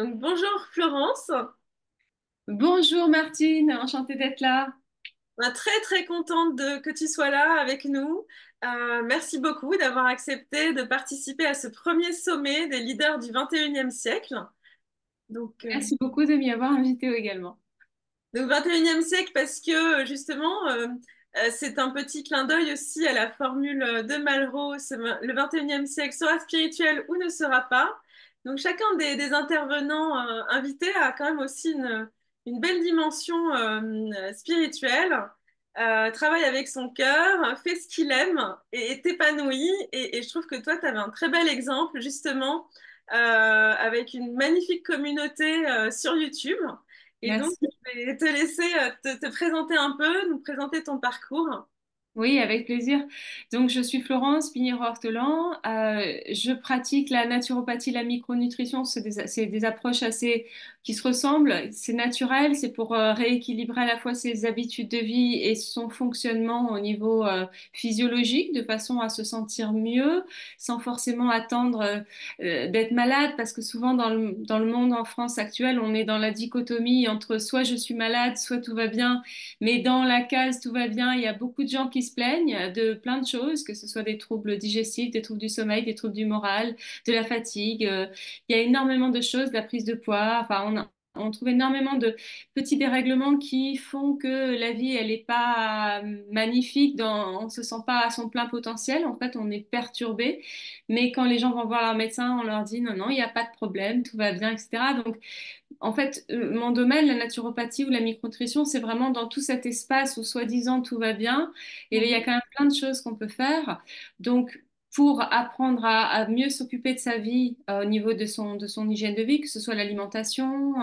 Donc, bonjour Florence, Bonjour Martine, enchantée d'être là. on est très très contente que tu sois là avec nous. Merci beaucoup d'avoir accepté de participer à ce premier sommet des leaders du 21e siècle. Donc, euh, Merci beaucoup de m'y avoir invitée également. donc 21e siècle parce que justement, c'est un petit clin d'œil aussi à la formule de Malraux, le 21e siècle sera spirituel ou ne sera pas. Donc chacun des intervenants invités a quand même aussi une belle dimension spirituelle, travaille avec son cœur, fait ce qu'il aime et est épanoui. Et je trouve que toi, tu avais un très bel exemple justement avec une magnifique communauté sur YouTube. Et donc, Merci. je vais te laisser te présenter un peu, nous présenter ton parcours. Oui, avec plaisir. Donc, je suis Florence Pinheiro-Hortelan. Je pratique la naturopathie, la micronutrition. C'est des approches assez qui se ressemblent. C'est naturel, c'est pour rééquilibrer à la fois ses habitudes de vie et son fonctionnement au niveau physiologique, de façon à se sentir mieux, sans forcément attendre d'être malade, parce que souvent dans le monde en France actuel, on est dans la dichotomie entre soit je suis malade, soit tout va bien. Mais dans la case, tout va bien, il y a beaucoup de gens qui se plaignent de plein de choses, que ce soit des troubles digestifs, des troubles du sommeil, des troubles du moral, de la fatigue. Il y a énormément de choses, de la prise de poids. Enfin, on trouve énormément de petits dérèglements qui font que la vie, elle n'est pas magnifique, on ne se sent pas à son plein potentiel. En fait, on est perturbé. Mais quand les gens vont voir leur médecin, on leur dit non, non, il n'y a pas de problème, tout va bien, etc. Donc, en fait, mon domaine, la naturopathie ou la micronutrition, c'est vraiment dans tout cet espace où soi-disant tout va bien. Et bien, il y a Mhm. quand même plein de choses qu'on peut faire. Donc, pour apprendre à mieux s'occuper de sa vie au niveau de son hygiène de vie, que ce soit l'alimentation,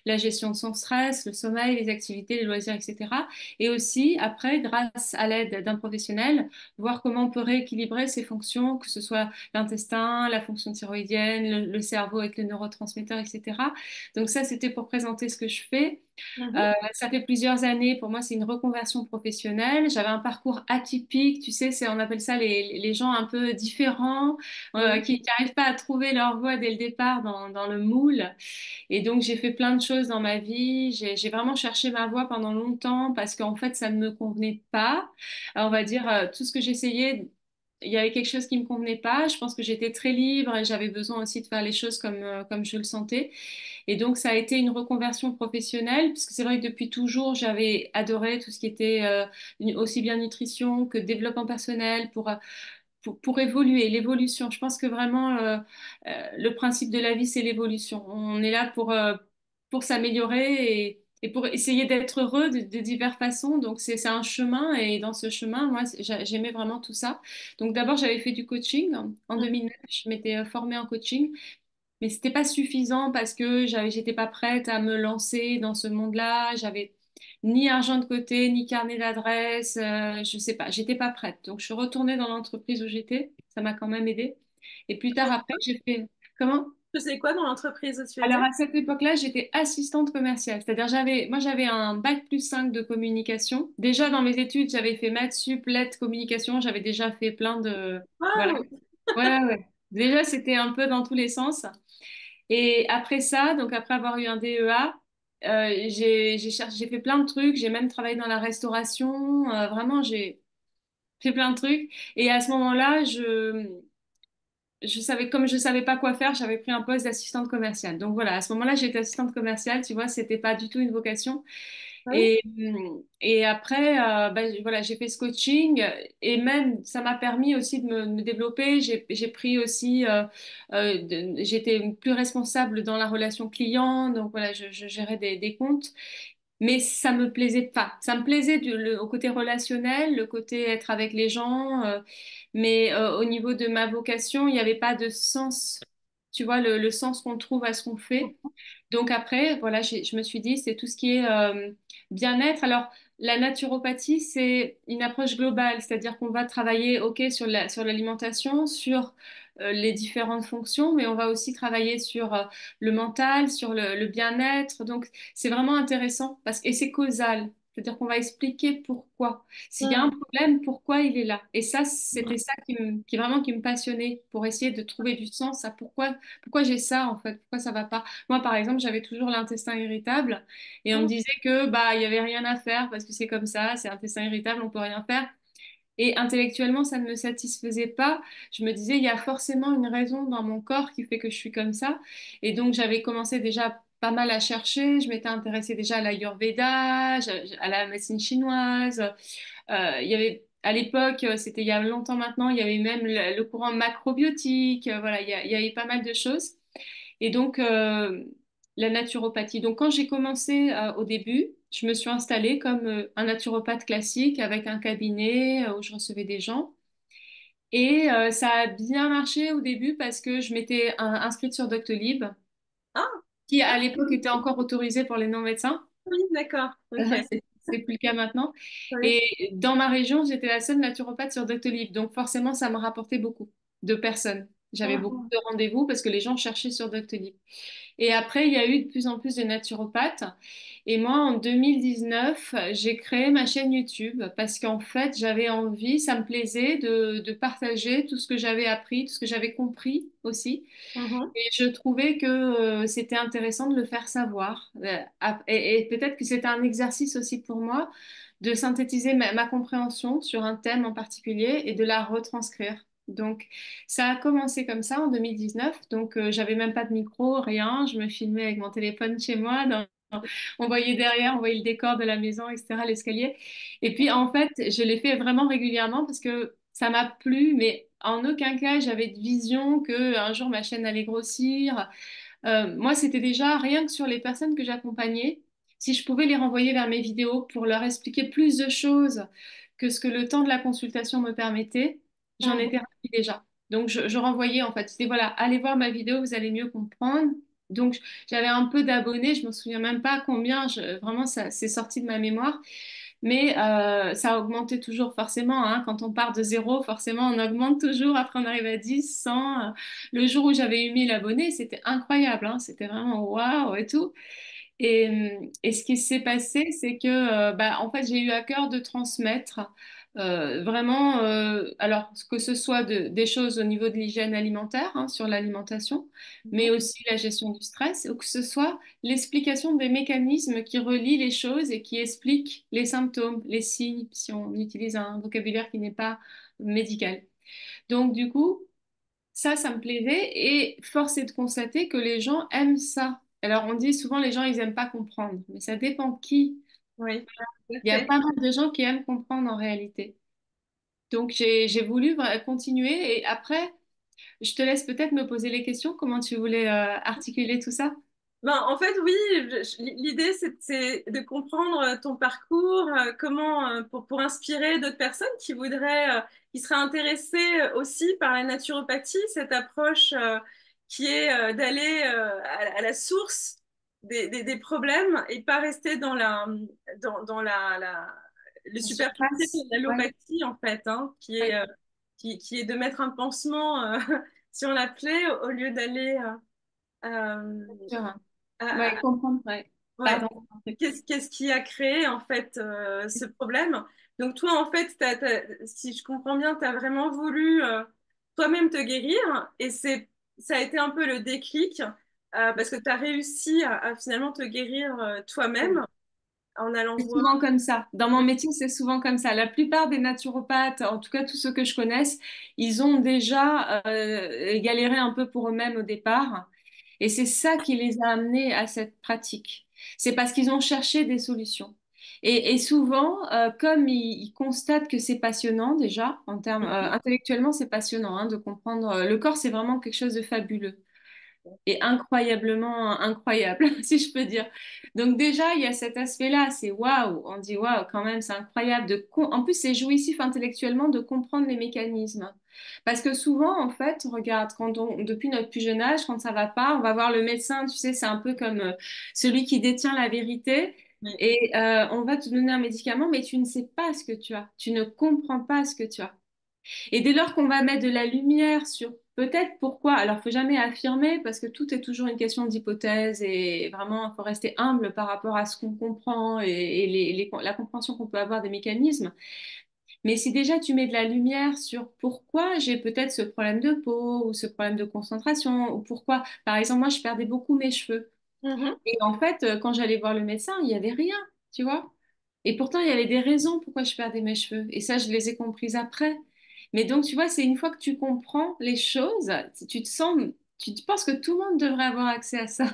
la gestion de son stress, le sommeil, les activités, les loisirs, etc. Et aussi, après, grâce à l'aide d'un professionnel, voir comment on peut rééquilibrer ses fonctions, que ce soit l'intestin, la fonction thyroïdienne, le cerveau avec les neurotransmetteurs, etc. Donc ça, c'était pour présenter ce que je fais. Mhm. Ça fait plusieurs années, pour moi, c'est une reconversion professionnelle. J'avais un parcours atypique, tu sais, on appelle ça les gens un peu différents, Oui. qui n'arrivent pas à trouver leur voie dès le départ dans le moule. Et donc, j'ai fait plein de choses dans ma vie. J'ai vraiment cherché ma voie pendant longtemps parce qu'en fait, ça ne me convenait pas. On va dire, tout ce que j'essayais, il y avait quelque chose qui me convenait pas. Je pense que j'étais très libre et j'avais besoin aussi de faire les choses comme je le sentais. Et donc, ça a été une reconversion professionnelle, puisque c'est vrai que depuis toujours, j'avais adoré tout ce qui était aussi bien nutrition que développement personnel pour évoluer, l'évolution. Je pense que vraiment, le principe de la vie, c'est l'évolution. On est là pour s'améliorer et pour essayer d'être heureux de diverses façons. Donc, c'est un chemin. Et dans ce chemin, moi, j'aimais vraiment tout ça. Donc, d'abord, j'avais fait du coaching. En Mhm. 2009, je m'étais formée en coaching. Mais c'était pas suffisant parce que j'étais pas prête à me lancer dans ce monde-là. J'avais ni argent de côté, ni carnet d'adresse. Je sais pas, j'étais pas prête. Donc je suis retournée dans l'entreprise où j'étais. Ça m'a quand même aidée. Et plus tard après, j'ai fait comment? Tu sais quoi dans l'entreprise où tu Alors étais? à cette époque-là, j'étais assistante commerciale. C'est-à-dire j'avais un bac plus 5 de communication. Déjà dans mes études, j'avais fait maths sup, lettres, communication. J'avais déjà fait plein de voilà. Waouh! Ouais, ouais. Déjà, c'était un peu dans tous les sens. Et après ça, donc après avoir eu un DEA, j'ai fait plein de trucs. J'ai même travaillé dans la restauration. Vraiment, j'ai fait plein de trucs. Et à ce moment-là, comme je savais pas quoi faire, j'avais pris un poste d'assistante commerciale. Donc voilà, à ce moment-là, j'étais assistante commerciale. Tu vois, c'était pas du tout une vocation. Oui. Et après, voilà, j'ai fait ce coaching et même ça m'a permis aussi de me développer. J'ai pris aussi, j'étais plus responsable dans la relation client, donc voilà, je gérais des comptes. Mais ça me plaisait pas. Ça me plaisait au côté relationnel, le côté être avec les gens, mais au niveau de ma vocation, il n'y avait pas de sens. Tu vois, le sens qu'on trouve à ce qu'on fait. Donc après, voilà, je me suis dit, c'est tout ce qui est bien-être. Alors, la naturopathie, c'est une approche globale, c'est-à-dire qu'on va travailler, OK, sur l'alimentation, sur les différentes fonctions, mais on va aussi travailler sur le mental, sur le bien-être. Donc, c'est vraiment intéressant et c'est causal. C'est-à-dire qu'on va expliquer pourquoi. S'il y a un Mm. problème, pourquoi il est là. Et ça, c'était ça qui vraiment qui me passionnait pour essayer de trouver du sens à pourquoi j'ai ça en fait, pourquoi ça va pas. Moi, par exemple, j'avais toujours l'intestin irritable et on me Mm. disait que bah il y avait rien à faire parce que c'est comme ça, c'est intestin irritable, on peut rien faire. Et intellectuellement, ça ne me satisfaisait pas. Je me disais, il y a forcément une raison dans mon corps qui fait que je suis comme ça. Et donc, j'avais commencé déjà pas mal à chercher. Je m'étais intéressée déjà à l'Ayurveda, à la médecine chinoise. Il y avait, à l'époque, c'était il y a longtemps maintenant, il y avait même le courant macrobiotique. Voilà, il y avait pas mal de choses. Et donc, la naturopathie. Donc, quand j'ai commencé au début, je me suis installée comme un naturopathe classique avec un cabinet où je recevais des gens. Et ça a bien marché au début parce que je m'étais inscrite sur Doctolib, Ah, qui ah, à l'époque était encore autorisé pour les non-médecins. oui, d'accord. Ok. C'est plus le cas maintenant. Oui. Et dans ma région, j'étais la seule naturopathe sur Doctolib. Donc forcément, ça me rapportait beaucoup de personnes. J'avais beaucoup Mhm. de rendez-vous parce que les gens cherchaient sur Doctolib. Et après, il y a eu de plus en plus de naturopathes. Et moi, en 2019, j'ai créé ma chaîne YouTube parce qu'en fait, j'avais envie, ça me plaisait de partager tout ce que j'avais appris, tout ce que j'avais compris aussi. Mhm. Et je trouvais que c'était intéressant de le faire savoir. Et peut-être que c'était un exercice aussi pour moi de synthétiser ma compréhension sur un thème en particulier et de la retranscrire. Donc, ça a commencé comme ça en 2019. Donc, j'avais même pas de micro, rien. Je me filmais avec mon téléphone chez moi. On voyait derrière, on voyait le décor de la maison, etc., l'escalier. Et puis, en fait, je l'ai fait vraiment régulièrement parce que ça m'a plu, mais en aucun cas, j'avais de vision que un jour ma chaîne allait grossir. Moi, c'était déjà rien que sur les personnes que j'accompagnais, si je pouvais les renvoyer vers mes vidéos pour leur expliquer plus de choses que ce que le temps de la consultation me permettait, j'en Mhm. étais ravie déjà. Donc, je renvoyais en fait. C'était voilà, allez voir ma vidéo, vous allez mieux comprendre. Donc, j'avais un peu d'abonnés, je me souviens même pas combien, vraiment, ça c'est sorti de ma mémoire. Mais ça a augmenté toujours forcément, hein. Quand on part de zéro, forcément, on augmente toujours. Après, on arrive à 10, 100. Le jour où j'avais eu 1000 abonnés, c'était incroyable, hein. C'était vraiment waouh et tout. Et ce qui s'est passé, c'est que bah, en fait, j'ai eu à cœur de transmettre vraiment, alors que ce soit des choses au niveau de l'hygiène alimentaire, hein, sur l'alimentation, mais aussi la gestion du stress, ou que ce soit l'explication des mécanismes qui relient les choses et qui expliquent les symptômes, les signes, si on utilise un vocabulaire qui n'est pas médical. Donc, du coup, ça me plaisait et force est de constater que les gens aiment ça. Alors, on dit souvent les gens, ils aiment pas comprendre, mais ça dépend qui. Oui, tout à Il y a fait. pas mal de gens qui aiment comprendre en réalité. Donc, j'ai voulu continuer et après, je te laisse peut-être me poser les questions. Comment tu voulais articuler tout ça? Ben, en fait, oui, l'idée, c'est de comprendre ton parcours, comment, pour inspirer d'autres personnes qui voudraient, qui seraient intéressées aussi par la naturopathie, cette approche qui est d'aller à la source des problèmes et pas rester dans le La superficiel surface? de Ouais, l'allopathie, en fait, hein, ouais, qui est de mettre un pansement sur la plaie au lieu d'aller sûr, hein. à, Ouais, comprendre, ouais. ouais. Pardon. Qu'est-ce qui a créé en fait ce problème? Donc toi en fait, si je comprends bien, tu as vraiment voulu toi-même te guérir et ça a été un peu le déclic parce que tu as réussi à finalement te guérir toi-même en allant C'est voir. souvent comme ça. Dans mon métier, c'est souvent comme ça. La plupart des naturopathes, en tout cas tous ceux que je connaisse, ils ont déjà galéré un peu pour eux-mêmes au départ. Et c'est ça qui les a amenés à cette pratique. C'est parce qu'ils ont cherché des solutions. Et souvent, comme ils constatent que c'est passionnant déjà, en termes intellectuellement, c'est passionnant hein, de comprendre. Le corps, c'est vraiment quelque chose de fabuleux et incroyablement incroyable, si je peux dire. Donc déjà, il y a cet aspect-là, c'est waouh, on dit waouh, quand même, c'est incroyable en plus, c'est jouissif intellectuellement de comprendre les mécanismes. Parce que souvent, en fait, regarde, depuis notre plus jeune âge, quand ça va pas, on va voir le médecin, tu sais, c'est un peu comme celui qui détient la vérité. Oui, Et on va te donner un médicament, mais tu ne sais pas ce que tu as. Tu ne comprends pas ce que tu as. Et dès lors qu'on va mettre de la lumière sur peut-être pourquoi. Alors, faut jamais affirmer parce que tout est toujours une question d'hypothèse et vraiment, il faut rester humble par rapport à ce qu'on comprend et la compréhension qu'on peut avoir des mécanismes. Mais si déjà tu mets de la lumière sur pourquoi j'ai peut-être ce problème de peau ou ce problème de concentration ou pourquoi, par exemple, moi, je perdais beaucoup mes cheveux. Mhm. Et en fait, quand j'allais voir le médecin, il n'y avait rien, tu vois. Et pourtant, il y avait des raisons pourquoi je perdais mes cheveux. Et ça, je les ai comprises après. Mais donc, tu vois, c'est une fois que tu comprends les choses, tu te sens, tu te penses que tout le monde devrait avoir accès à ça.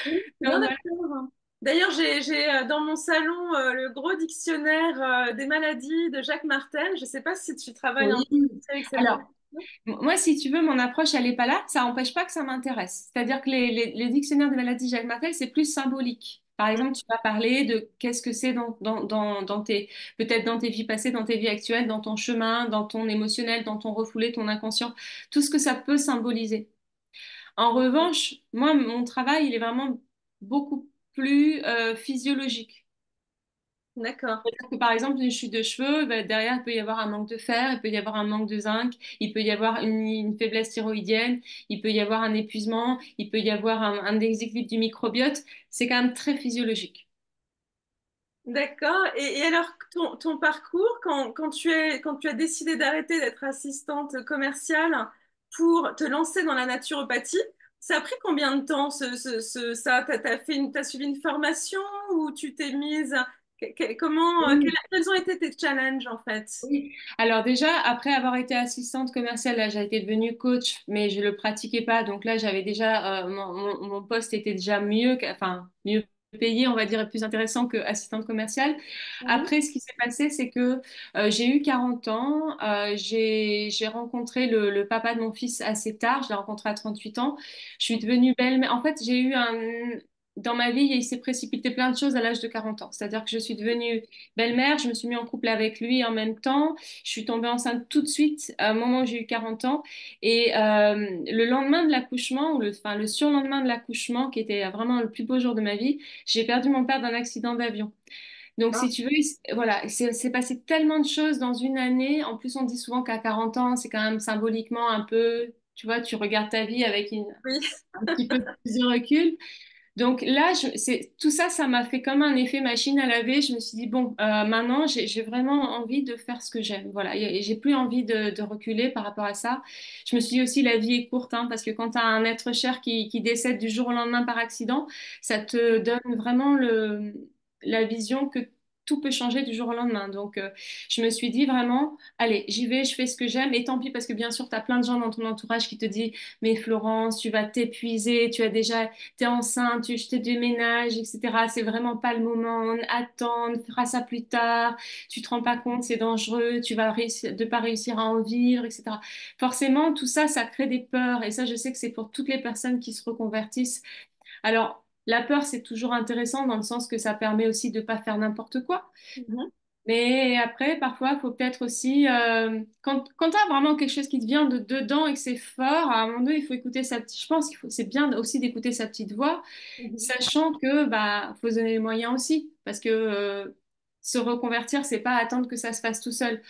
Oui, je suis Donc, bien voilà. d'accord. D'ailleurs, j'ai dans mon salon le gros dictionnaire des maladies de Jacques Martel. Je ne sais pas si tu travailles un Oui. peu avec cette Alors, littérature. moi, si tu veux, mon approche, elle n'est pas là. Ça n'empêche pas que ça m'intéresse. C'est-à-dire que les dictionnaires des maladies Jacques Martel, c'est plus symbolique. Par exemple, tu vas parler de qu'est-ce que c'est dans tes, peut-être dans tes vies passées, dans tes vies actuelles, dans ton chemin, dans ton émotionnel, dans ton refoulé, ton inconscient, tout ce que ça peut symboliser. En revanche, moi, mon travail, il est vraiment beaucoup plus physiologique. D'accord. C'est-à-dire que, par exemple, une chute de cheveux, ben, derrière, il peut y avoir un manque de fer, il peut y avoir un manque de zinc, il peut y avoir une faiblesse thyroïdienne, il peut y avoir un épuisement, il peut y avoir un déséquilibre du microbiote. C'est quand même très physiologique. D'accord. Et alors, ton parcours, quand tu as décidé d'arrêter d'être assistante commerciale pour te lancer dans la naturopathie, ça a pris combien de temps ça? T'as suivi une formation ou tu t'es mise? Comment, Oui. quels ont été tes challenges en fait? Oui. Alors déjà, après avoir été assistante commerciale, là, j'ai été devenue coach, mais je le pratiquais pas. Donc là, j'avais déjà, mon poste était déjà mieux, enfin, mieux payé, on va dire, et plus intéressant que assistante commerciale. Mhm, Après, ce qui s'est passé, c'est que j'ai eu 40 ans, j'ai rencontré le papa de mon fils assez tard, je l'ai rencontré à 38 ans. Je suis devenue belle-mère. En fait, j'ai eu un... Dans ma vie, il s'est précipité plein de choses à l'âge de 40 ans. C'est-à-dire que je suis devenue belle-mère, je me suis mis en couple avec lui en même temps. Je suis tombée enceinte tout de suite, au moment où j'ai eu 40 ans. Et le lendemain de l'accouchement, enfin, le surlendemain de l'accouchement, qui était vraiment le plus beau jour de ma vie, j'ai perdu mon père d'un accident d'avion. Donc, si tu veux, voilà, c'est passé tellement de choses dans une année. En plus, on dit souvent qu'à 40 ans, c'est quand même symboliquement un peu, tu vois, tu regardes ta vie avec oui. un petit peu plus de recul. Donc là, tout ça, ça m'a fait comme un effet machine à laver. Je me suis dit, bon, maintenant, j'ai vraiment envie de faire ce que j'aime. Voilà, et j'ai plus envie de reculer par rapport à ça. Je me suis dit aussi, la vie est courte, hein, parce que quand tu as un être cher qui décède du jour au lendemain par accident, ça te donne vraiment la vision que tout peut changer du jour au lendemain. Donc, je me suis dit vraiment, allez, j'y vais, je fais ce que j'aime. Et tant pis, parce que bien sûr, tu as plein de gens dans ton entourage qui te disent, mais Florence, tu vas t'épuiser, tu as déjà t'es enceinte, je te déménage, etc. C'est vraiment pas le moment. Attends, on fera ça plus tard. Tu te rends pas compte, c'est dangereux. Tu vas réussir, de pas réussir à en vivre, etc. Forcément, tout ça, ça crée des peurs. Et ça, je sais que c'est pour toutes les personnes qui se reconvertissent. Alors, la peur, c'est toujours intéressant dans le sens que ça permet aussi de pas faire n'importe quoi. Mhm, Mais après, parfois, il faut peut-être aussi, quand tu as vraiment quelque chose qui te vient de dedans et que c'est fort, à un moment donné, il faut écouter sa petite, je pense qu'il faut, c'est bien aussi d'écouter sa petite voix, mhm. sachant que, bah, faut se donner les moyens aussi, parce que se reconvertir, c'est pas attendre que ça se fasse tout seul.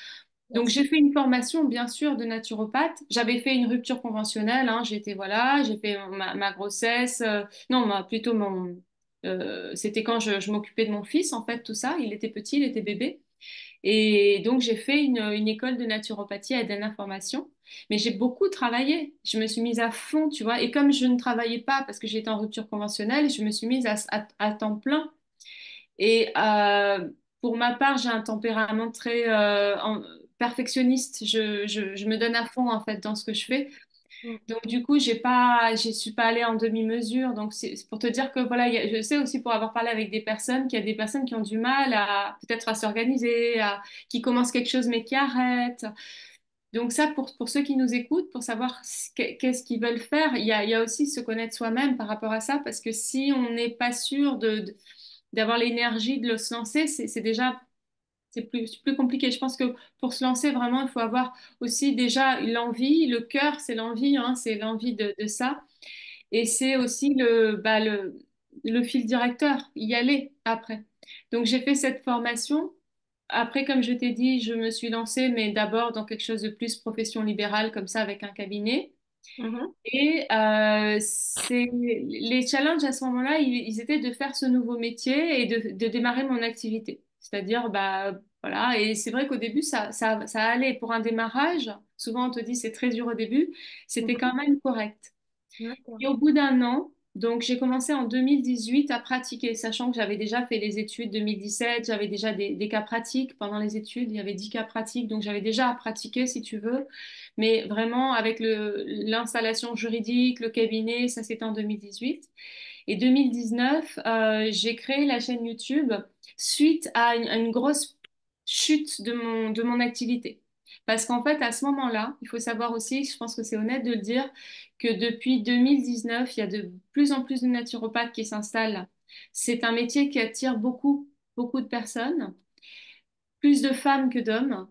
Bien Donc, sûr. j'ai fait une formation, bien sûr, de naturopathe. J'avais fait une rupture conventionnelle, hein, j'étais, voilà, j'ai fait ma grossesse, non, plutôt c'était quand je m'occupais de mon fils, en fait, tout ça, il était petit, il était bébé. Et donc, j'ai fait une école de naturopathie à Dana Formation. Mais j'ai beaucoup travaillé. Je me suis mise à fond, tu vois. Et comme je ne travaillais pas parce que j'étais en rupture conventionnelle, je me suis mise à temps plein. Et pour ma part, j'ai un tempérament très perfectionniste. Je me donne à fond, en fait, dans ce que je fais. Mhm. Donc, du coup, je suis pas allée en demi-mesure. Donc, c'est pour te dire que, voilà, je sais aussi pour avoir parlé avec des personnes qu'il y a des personnes qui ont du mal à, peut-être à s'organiser, qui commencent quelque chose mais qui arrêtent. Donc, ça, pour ceux qui nous écoutent, pour savoir qu'est-ce qu'ils veulent faire, il y a aussi se connaître soi-même par rapport à ça, parce que si on n'est pas sûr d'avoir l'énergie de le se lancer, c'est déjà c'est plus compliqué. Je pense que pour se lancer, vraiment, il faut avoir aussi déjà l'envie. Le cœur, c'est l'envie, hein, c'est l'envie de ça. Et c'est aussi le fil directeur, y aller après. Donc, j'ai fait cette formation. Après, comme je t'ai dit, je me suis lancée, mais d'abord dans quelque chose de plus profession libérale, comme ça, avec un cabinet. Mhm. Et les challenges à ce moment-là, ils étaient de faire ce nouveau métier et de démarrer mon activité. C'est-à-dire, bah, voilà. Et c'est vrai qu'au début, ça allait pour un démarrage. Souvent, on te dit c'est très dur au début. C'était Mhm. quand même correct. D'accord. Et au bout d'un an, donc j'ai commencé en 2018 à pratiquer, sachant que j'avais déjà fait les études 2017, j'avais déjà des cas pratiques pendant les études, il y avait 10 cas pratiques, donc j'avais déjà pratiqué si tu veux, mais vraiment avec l'installation juridique, le cabinet, ça c'était en 2018. Et 2019, j'ai créé la chaîne YouTube suite à une grosse chute de mon activité. Parce qu'en fait, à ce moment-là, il faut savoir aussi, je pense que c'est honnête de le dire, que depuis 2019, il y a de plus en plus de naturopathes qui s'installent. C'est un métier qui attire beaucoup, beaucoup de personnes, plus de femmes que d'hommes.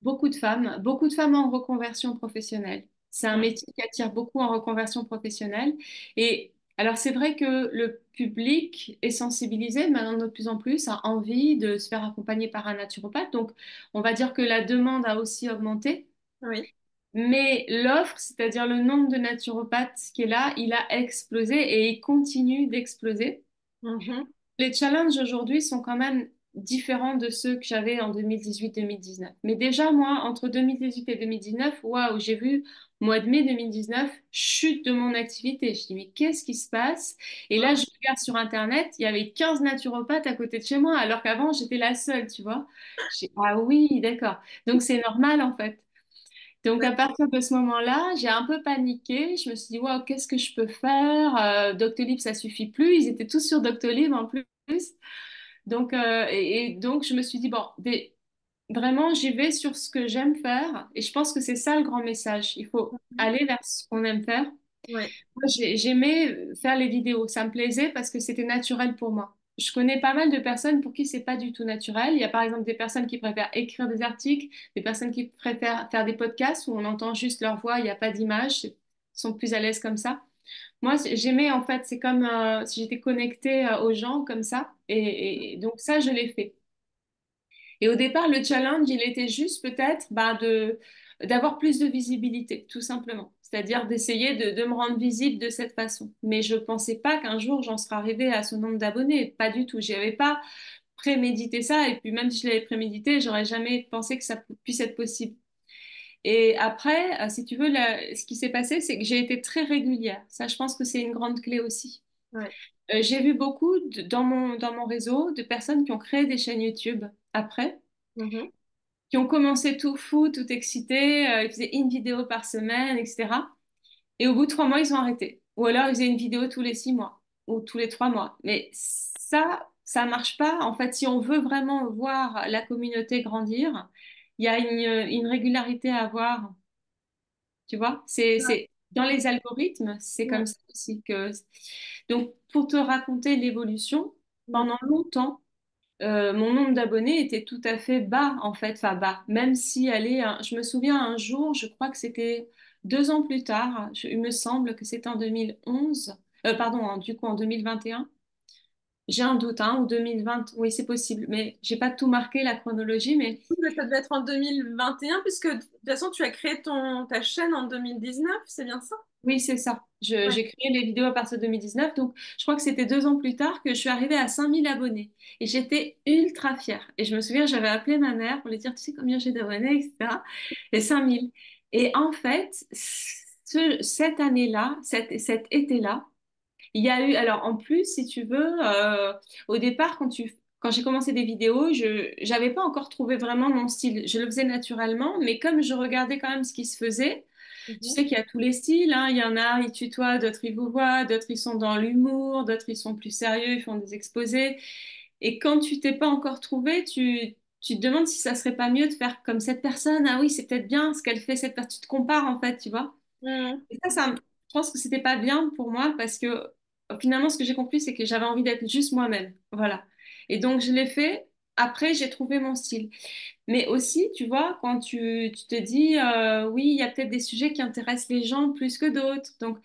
Beaucoup de femmes en reconversion professionnelle. C'est un Mhm. métier qui attire beaucoup en reconversion professionnelle. Et alors, c'est vrai que le public est sensibilisé maintenant de plus en plus, a envie de se faire accompagner par un naturopathe. Donc, on va dire que la demande a aussi augmenté. Oui. Mais l'offre, c'est-à-dire le nombre de naturopathes qui est là, il a explosé et il continue d'exploser. Mhm. Les challenges aujourd'hui sont quand même différents de ceux que j'avais en 2018-2019. Mais déjà, moi, entre 2018 et 2019, waouh, j'ai vu, mois de mai 2019, chute de mon activité. Je dis, mais qu'est-ce qui se passe? Et là, je regarde sur Internet, il y avait 15 naturopathes à côté de chez moi, alors qu'avant, j'étais la seule, tu vois. Ah oui, d'accord. Donc, c'est normal, en fait. Donc, à partir de ce moment-là, j'ai un peu paniqué. Je me suis dit, waouh, qu'est-ce que je peux faire? Doctolib, ça suffit plus. Ils étaient tous sur Doctolib en plus. Donc, et donc, je me suis dit, bon, vraiment, j'y vais sur ce que j'aime faire. Et je pense que c'est ça le grand message. Il faut aller vers ce qu'on aime faire. Oui. Moi, j'aimais faire les vidéos. Ça me plaisait parce que c'était naturel pour moi. Je connais pas mal de personnes pour qui c'est pas du tout naturel. Il y a par exemple des personnes qui préfèrent écrire des articles, des personnes qui préfèrent faire des podcasts où on entend juste leur voix, il n'y a pas d'image, ils sont plus à l'aise comme ça. Moi, j'aimais en fait, c'est comme si j'étais connectée aux gens comme ça. Et donc ça, je l'ai fait. Et au départ, le challenge, il était juste peut-être bah, d'avoir plus de visibilité, tout simplement. C'est-à-dire d'essayer de me rendre visible de cette façon. Mais je ne pensais pas qu'un jour, j'en serais arrivée à ce nombre d'abonnés. Pas du tout. Je n'avais pas prémédité ça. Et puis même si je l'avais prémédité, j'aurais jamais pensé que ça puisse être possible. Et après, si tu veux, ce qui s'est passé, c'est que j'ai été très régulière. Ça, je pense que c'est une grande clé aussi. Oui. J'ai vu beaucoup dans mon réseau de personnes qui ont créé des chaînes YouTube après Mhm. qui ont commencé tout fou, tout excités, ils faisaient une vidéo par semaine, etc. Et au bout de 3 mois, ils ont arrêté. Ou alors, ils faisaient une vidéo tous les 6 mois ou tous les 3 mois. Mais ça marche pas. En fait, si on veut vraiment voir la communauté grandir, il y a une régularité à avoir. Tu vois, Ouais. c'est dans les algorithmes, c'est Ouais. comme ça aussi que. Donc, pour te raconter l'évolution, Mhm. pendant longtemps, mon nombre d'abonnés était tout à fait bas, en fait, enfin bas. Même si, allez, je me souviens un jour, je crois que c'était 2 ans plus tard, il me semble que c'était en 2011, pardon, du coup en 2021. J'ai un doute, hein, ou 2020, oui, c'est possible, mais j'ai pas tout marqué la chronologie, mais Mais ça devait être en 2021, puisque de toute façon, tu as créé ta chaîne en 2019, c'est bien ça? oui, c'est ça. Ouais. J'ai créé les vidéos à partir de 2019, donc je crois que c'était 2 ans plus tard que je suis arrivée à 5000 abonnés. Et j'étais ultra fière. Et je me souviens, j'avais appelé ma mère pour lui dire, tu sais combien j'ai d'abonnés, etc. Et 5000. Et en fait, cette année-là, cet été-là, il y a eu, alors en plus, si tu veux, au départ, quand j'ai commencé des vidéos, je n'avais pas encore trouvé vraiment mon style. Je le faisais naturellement, mais comme je regardais quand même ce qui se faisait, tu Mhm. sais qu'il y a tous les styles, hein. Il y en a, ils tutoient, d'autres ils vous voient, d'autres ils sont dans l'humour, d'autres ils sont plus sérieux, ils font des exposés. Et quand tu t'es pas encore trouvé, tu te demandes si ça serait pas mieux de faire comme cette personne. Ah oui, c'est peut-être bien ce qu'elle fait, cette personne. Tu te compares en fait, tu vois. Mhm. Et je pense que c'était pas bien pour moi parce que finalement, ce que j'ai compris, c'est que j'avais envie d'être juste moi-même. Voilà. Et donc, je l'ai fait. Après, j'ai trouvé mon style. Mais aussi, tu vois, quand tu te dis, oui, il y a peut-être des sujets qui intéressent les gens plus que d'autres. Donc,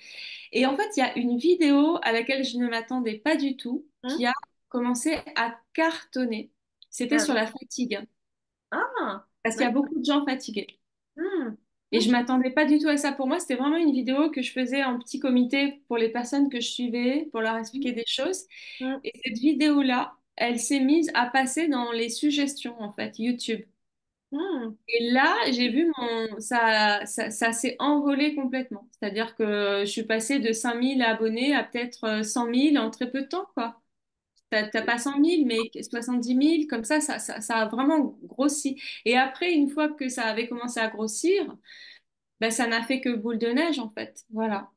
et en fait, il y a une vidéo à laquelle je ne m'attendais pas du tout Mhm. qui a commencé à cartonner. C'était Ah, sur la fatigue, ah, parce qu'il y a d'accord. beaucoup de gens fatigués. Mhm. Et je m'attendais pas du tout à ça. Pour moi, c'était vraiment une vidéo que je faisais en petit comité pour les personnes que je suivais, pour leur expliquer des choses. Mm. Et cette vidéo-là, elle s'est mise à passer dans les suggestions, en fait, YouTube. Mm. Et là, j'ai vu ça s'est envolé complètement. C'est-à-dire que je suis passée de 5 000 abonnés à peut-être 100 000 en très peu de temps, quoi. T'as pas 100 000, mais 70 000, comme ça a vraiment grossi. Et après, une fois que ça avait commencé à grossir, ben, ça n'a fait que boule de neige, en fait. Voilà,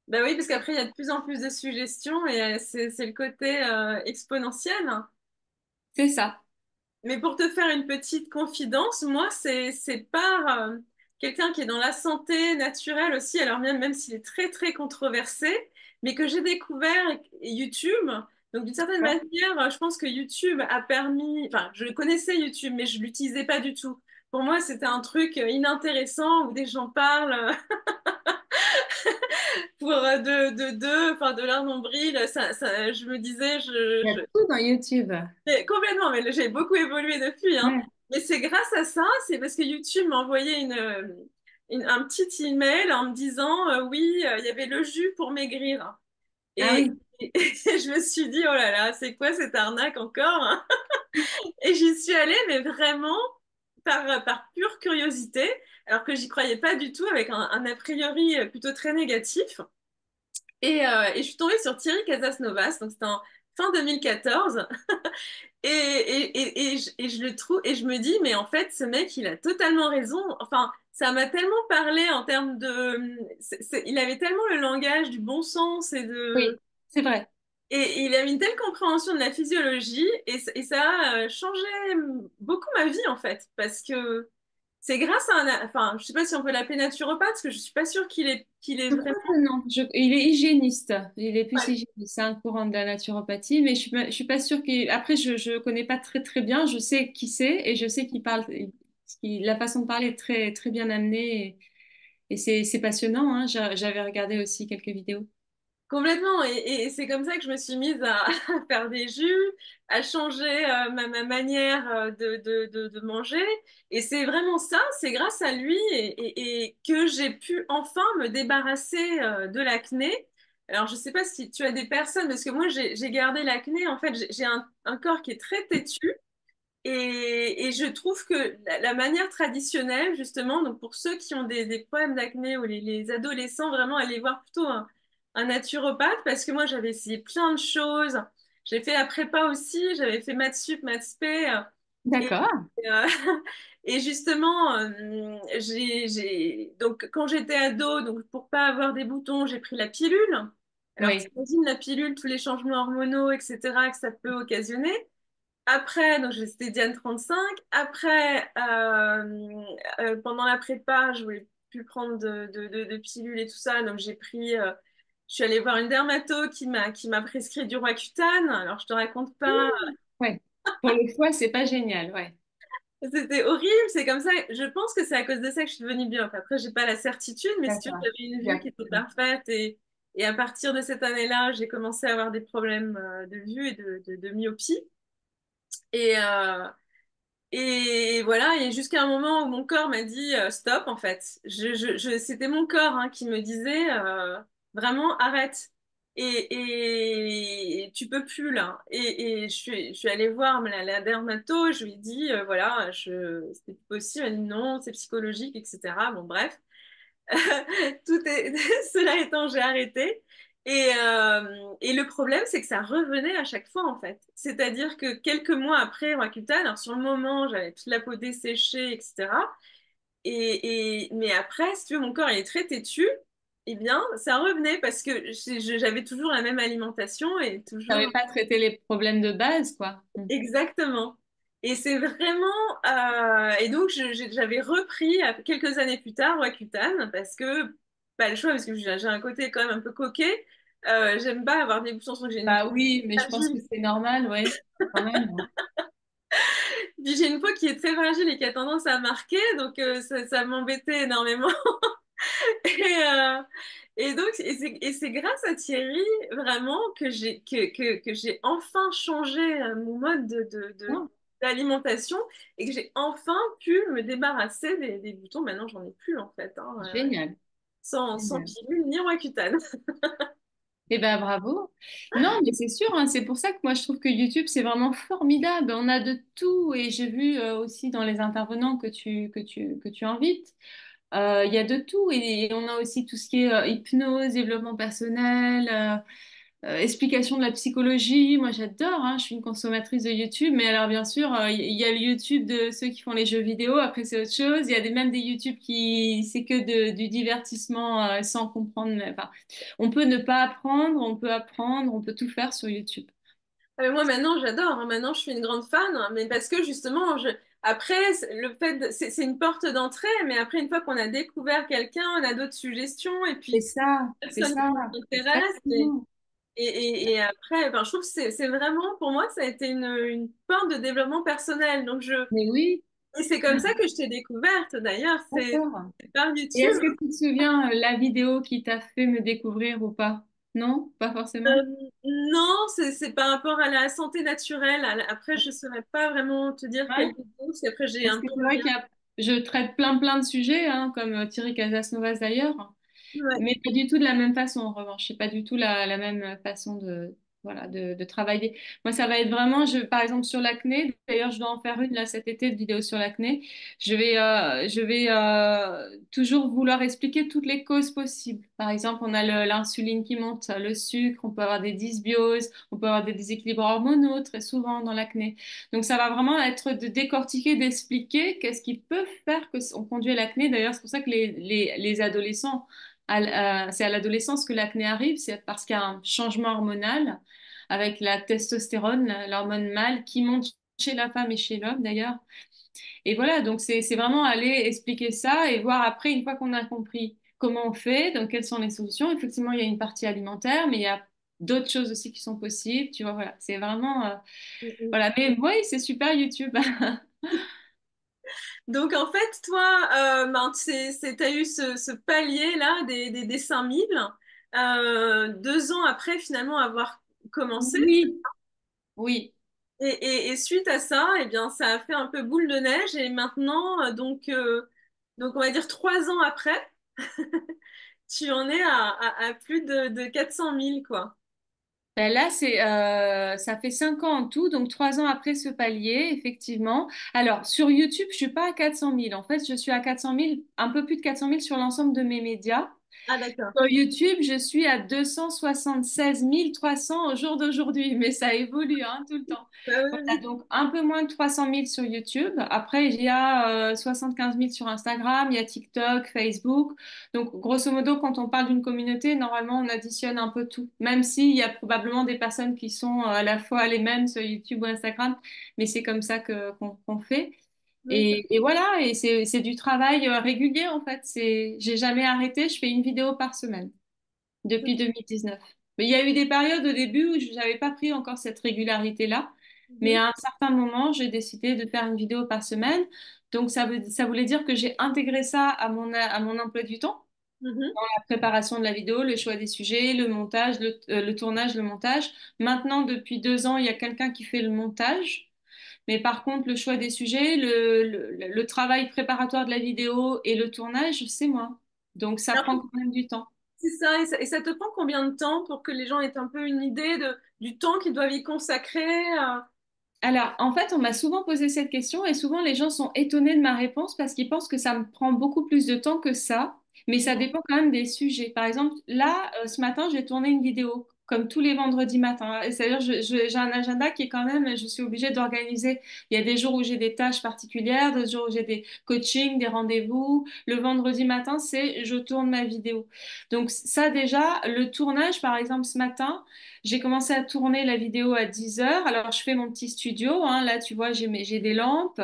Bah oui, parce qu'après, il y a de plus en plus de suggestions et c'est le côté exponentiel. c'est ça. Mais pour te faire une petite confidence, moi, c'est par quelqu'un qui est dans la santé naturelle aussi, alors même s'il est très, très controversé, mais que j'ai découvert YouTube. Donc, d'une certaine manière, je pense que YouTube a permis, enfin, je connaissais YouTube, mais je l'utilisais pas du tout. Pour moi, c'était un truc inintéressant où des gens parlent pour enfin, de leur nombril. Je me disais, Il y a tout dans YouTube. complètement, mais j'ai beaucoup évolué depuis, hein. Ouais. Mais c'est grâce à ça, c'est parce que YouTube m'a envoyé un petit email en me disant, oui, il y avait le jus pour maigrir. Ah Et, oui, et je me suis dit, oh là là, c'est quoi cette arnaque encore, hein. Et j'y suis allée, mais vraiment par pure curiosité, alors que j'y croyais pas du tout, avec un a priori plutôt très négatif. Et je suis tombée sur Thierry Casasnovas, donc c'était en fin 2014. Et je le trouve, et je me dis, mais en fait, ce mec, il a totalement raison. Enfin, ça m'a tellement parlé en termes de. Il avait tellement le langage du bon sens oui, c'est vrai. et il a une telle compréhension de la physiologie et ça a changé beaucoup ma vie, en fait. Parce que c'est grâce à un. Enfin, je sais pas si on peut l'appeler naturopathe, parce que je suis pas sûre qu'il est Je vraiment. crois que non. Il est hygiéniste. Il est plus Ouais. hygiéniste. C'est un courant de la naturopathie, mais je suis pas sûre qu'il. Après, je connais pas très très bien. Je sais qui c'est et je sais qu'il parle. La façon de parler est très très bien amenée et c'est passionnant, hein. J'avais regardé aussi quelques vidéos. Complètement, et c'est comme ça que je me suis mise à, à faire des jus, à changer ma manière de manger. Et c'est vraiment ça, c'est grâce à lui et que j'ai pu enfin me débarrasser de l'acné. Alors, je sais pas si tu as des personnes, parce que moi, j'ai gardé l'acné. En fait, j'ai un corps qui est très têtu. Et je trouve que la manière traditionnelle, justement, donc pour ceux qui ont des problèmes d'acné ou les adolescents, vraiment aller voir plutôt un naturopathe, parce que moi j'avais essayé plein de choses. J'ai fait la prépa aussi, j'avais fait maths sup, maths spé, et, D'accord. euh, et justement, donc quand j'étais ado, donc pour pas avoir des boutons, j'ai pris la pilule. Alors Oui. t'imagines la pilule, tous les changements hormonaux, etc., que ça peut occasionner. Après, donc j'étais Diane 35. Après, pendant la prépa, je voulais plus prendre de pilules et tout ça. Donc je suis allée voir une dermato qui m'a prescrit du Roaccutane. Alors je te raconte pas, Ouais. Pour le foie, c'est pas génial. Ouais. c'était horrible. C'est comme ça. Je pense que c'est à cause de ça que je suis devenue biope. Après, j'ai pas la certitude, mais si tu veux, D'accord. j'avais une vue Bien. qui était parfaite et à partir de cette année-là, j'ai commencé à avoir des problèmes de vue et de myopie. Et, euh, Et voilà, et jusqu'à un moment où mon corps m'a dit stop, en fait. C'était mon corps hein, qui me disait vraiment arrête. Et tu peux plus là. Et je suis allée voir la dermato, je lui ai dit voilà, c'était plus possible. Elle m'a dit non, c'est psychologique, etc. Bon, bref. Cela étant, j'ai arrêté. Et le problème, c'est que ça revenait à chaque fois, en fait. C'est-à-dire que quelques mois après Roaccutane, alors sur le moment, j'avais toute la peau desséchée, etc. Mais après, si tu veux, mon corps il est très têtu. Eh bien, ça revenait parce que j'avais toujours la même alimentation et Ça toujours n'avait pas traité les problèmes de base, quoi. Mm. exactement. Et c'est vraiment. Et donc, j'avais repris quelques années plus tard Roaccutane parce que pas le choix, parce que j'ai un côté quand même un peu coquet. J'aime pas avoir des boutons, que j'ai une Bah oui, mais je pense que fragile. c'est normal, oui, quand même, hein. Puis j'ai une peau qui est très fragile et qui a tendance à marquer, donc ça m'embêtait énormément. Et, euh, et donc, et c'est grâce à Thierry vraiment que j'ai enfin changé mon mode Non. d'alimentation et que j'ai enfin pu me débarrasser des boutons. Maintenant, j'en ai plus en fait, hein, Génial. sans Génial. pilule ni Roaccutane. Eh ben bravo. Non, mais c'est sûr, hein, c'est pour ça que moi je trouve que YouTube c'est vraiment formidable. On a de tout et j'ai vu aussi dans les intervenants que tu invites, il y a de tout et on a aussi tout ce qui est hypnose, développement personnel, explication de la psychologie. Moi j'adore, hein, je suis une consommatrice de YouTube, mais alors bien sûr il y a le YouTube de ceux qui font les jeux vidéo. Après c'est autre chose. Il y a même des YouTube qui c'est que du divertissement sans comprendre. Enfin, on peut ne pas apprendre, on peut apprendre, on peut tout faire sur YouTube. Ah, mais moi maintenant j'adore, hein. Maintenant je suis une grande fan, hein, mais parce que justement après le fait c'est une porte d'entrée, mais après une fois qu'on a découvert quelqu'un, on a d'autres suggestions et C'est puis ça, c'est personne ça, qui s'intéresse exactement. et après enfin, je trouve que c'est vraiment pour moi ça a été une porte de développement personnel. Donc je Mais oui, et c'est comme ça que je t'ai découverte d'ailleurs, d'accord. c'est par Et YouTube. est-ce que tu te souviens la vidéo qui t'a fait me découvrir ou pas? Non, pas Euh, forcément. non, c'est par rapport à la santé naturelle. Après, je ne saurais pas vraiment te dire quelle Ouais. vidéo, parce qu'après, j'ai Parce un que peu c'est le vrai lien. je traite plein de sujets, hein, comme Thierry Casasnovas d'ailleurs. Ouais. Mais pas du tout de la même façon, en revanche. C'est pas du tout la même façon voilà, de travailler. Moi, ça va être vraiment, par exemple, sur l'acné. D'ailleurs, je dois en faire une là cet été de vidéo sur l'acné. Je vais toujours vouloir expliquer toutes les causes possibles. Par exemple, on a l'insuline qui monte, le sucre, on peut avoir des dysbioses, on peut avoir des déséquilibres hormonaux très souvent dans l'acné. Donc, ça va vraiment être de décortiquer, d'expliquer qu'est-ce qui peut faire que on conduit à l'acné. D'ailleurs, c'est pour ça que les adolescents c'est à l'adolescence que l'acné arrive, c'est parce qu'il y a un changement hormonal avec la testostérone, l'hormone mâle, qui monte chez la femme et chez l'homme d'ailleurs. Et voilà, donc c'est vraiment aller expliquer ça et voir après, une fois qu'on a compris comment on fait, donc quelles sont les solutions. Effectivement, il y a une partie alimentaire, mais il y a d'autres choses aussi qui sont possibles. Tu vois, voilà, c'est vraiment... Mm. voilà, mais oui, c'est super YouTube. Donc, en fait, toi, ben, t'as eu ce palier-là des 5000, 2 ans après, finalement, avoir commencé. Oui, oui. Et suite à ça, eh bien, ça a fait un peu boule de neige. Et maintenant, donc on va dire 3 ans après, tu en es à plus de 400 000, quoi. Ben là, ça fait 5 ans en tout, donc 3 ans après ce palier, effectivement. Alors, sur YouTube, je suis pas à 400 000. En fait, je suis à 400 000, un peu plus de 400 000 sur l'ensemble de mes médias. Ah, d'accord. Sur YouTube, je suis à 276 300 au jour d'aujourd'hui, mais ça évolue hein, tout le temps. Bah oui, Voilà, oui. donc un peu moins de 300 000 sur YouTube. Après, il y a 75 000 sur Instagram, il y a TikTok, Facebook. Donc, grosso modo, quand on parle d'une communauté, normalement, on additionne un peu tout. Même s'il y a probablement des personnes qui sont à la fois les mêmes sur YouTube ou Instagram, mais c'est comme ça qu'on fait. Oui, Et voilà, et c'est du travail régulier en fait. J'ai jamais arrêté, je fais une vidéo par semaine depuis 2019. Mais il y a eu des périodes au début où je n'avais pas pris encore cette régularité-là. Mais mhm, à un certain moment, j'ai décidé de faire une vidéo par semaine. Donc ça voulait dire que j'ai intégré ça à mon emploi du temps, mhm. la préparation de la vidéo, le choix des sujets, le montage, le tournage, le montage. Maintenant, depuis 2 ans, il y a quelqu'un qui fait le montage. Mais par contre, le choix des sujets, le travail préparatoire de la vidéo et le tournage, c'est moi. Donc, ça Alors, prend quand même du temps. c'est ça, et ça te prend combien de temps pour que les gens aient un peu une idée du temps qu'ils doivent y consacrer? Alors, en fait, on m'a souvent posé cette question et souvent les gens sont étonnés de ma réponse parce qu'ils pensent que ça me prend beaucoup plus de temps que ça, mais ça dépend quand même des sujets. Par exemple, là, ce matin, j'ai tourné une vidéo comme tous les vendredis matins. C'est-à-dire, j'ai un agenda qui est quand même, je suis obligée d'organiser. Il y a des jours où j'ai des tâches particulières, d'autres jours où j'ai des coachings, des rendez-vous. Le vendredi matin, c'est je tourne ma vidéo. Donc ça déjà, le tournage, par exemple, ce matin, j'ai commencé à tourner la vidéo à 10 heures. Alors, je fais mon petit studio. Hein. Là, tu vois, j'ai des lampes.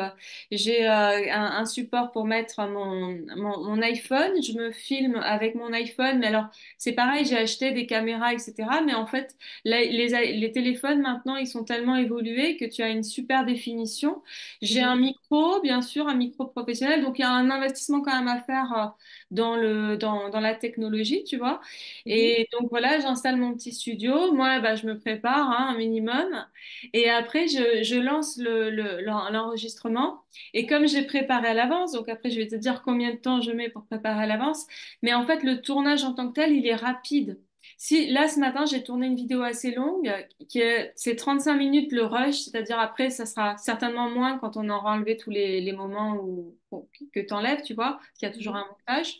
J'ai un support pour mettre mon iPhone. Je me filme avec mon iPhone. Mais alors, c'est pareil, j'ai acheté des caméras, etc. Mais En fait, les téléphones maintenant, ils sont tellement évolués que tu as une super définition. J'ai Mhm. un micro, bien sûr, un micro professionnel. Donc, il y a un investissement quand même à faire dans la technologie, tu vois. Mhm. Et donc, voilà, j'installe mon petit studio. Moi, bah, je me prépare hein, un minimum. Et après, je lance l'enregistrement. Et comme j'ai préparé à l'avance, donc après, je vais te dire combien de temps je mets pour préparer à l'avance. Mais en fait, le tournage en tant que tel, il est rapide. Si là, ce matin, j'ai tourné une vidéo assez longue, c'est 35 minutes le rush, c'est-à-dire après, ça sera certainement moins quand on aura enlevé tous les moments que tu enlèves, tu vois, parce qu'il y a toujours Mhm. un montage.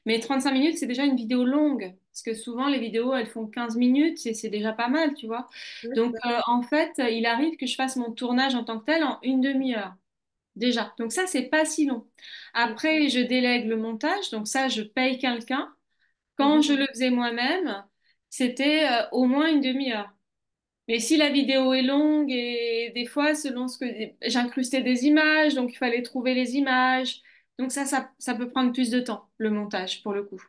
Mais 35 minutes, c'est déjà une vidéo longue, parce que souvent, les vidéos, elles font 15 minutes, et c'est déjà pas mal, tu vois. Donc, D'accord. en fait, il arrive que je fasse mon tournage en tant que tel en une demi-heure. Déjà. Donc ça, c'est pas si long. Après, je délègue le montage. Donc ça, je paye quelqu'un. Quand Mhm. je le faisais moi-même, c'était au moins une demi-heure. Mais si la vidéo est longue et des fois, selon ce que j'incrustais des images, donc il fallait trouver les images. Donc ça peut prendre plus de temps, le montage, pour le coup.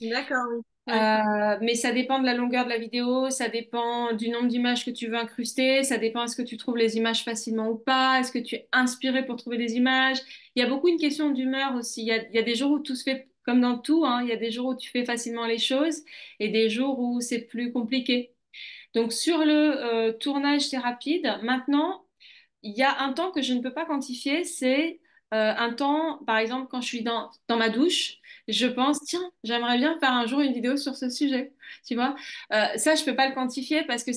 D'accord, oui. Ouais. Mais ça dépend de la longueur de la vidéo, ça dépend du nombre d'images que tu veux incruster, ça dépend est-ce que tu trouves les images facilement ou pas, est-ce que tu es inspiré pour trouver des images. Il y a beaucoup une question d'humeur aussi. Il y a des jours où tout se fait comme dans tout, hein. Il y a des jours où tu fais facilement les choses et des jours où c'est plus compliqué. Donc sur le tournage, c'est rapide. Maintenant, il y a un temps que je ne peux pas quantifier, c'est un temps, par exemple, quand je suis dans ma douche, je pense, tiens, j'aimerais bien faire un jour une vidéo sur ce sujet, tu vois. Ça, je peux pas le quantifier parce que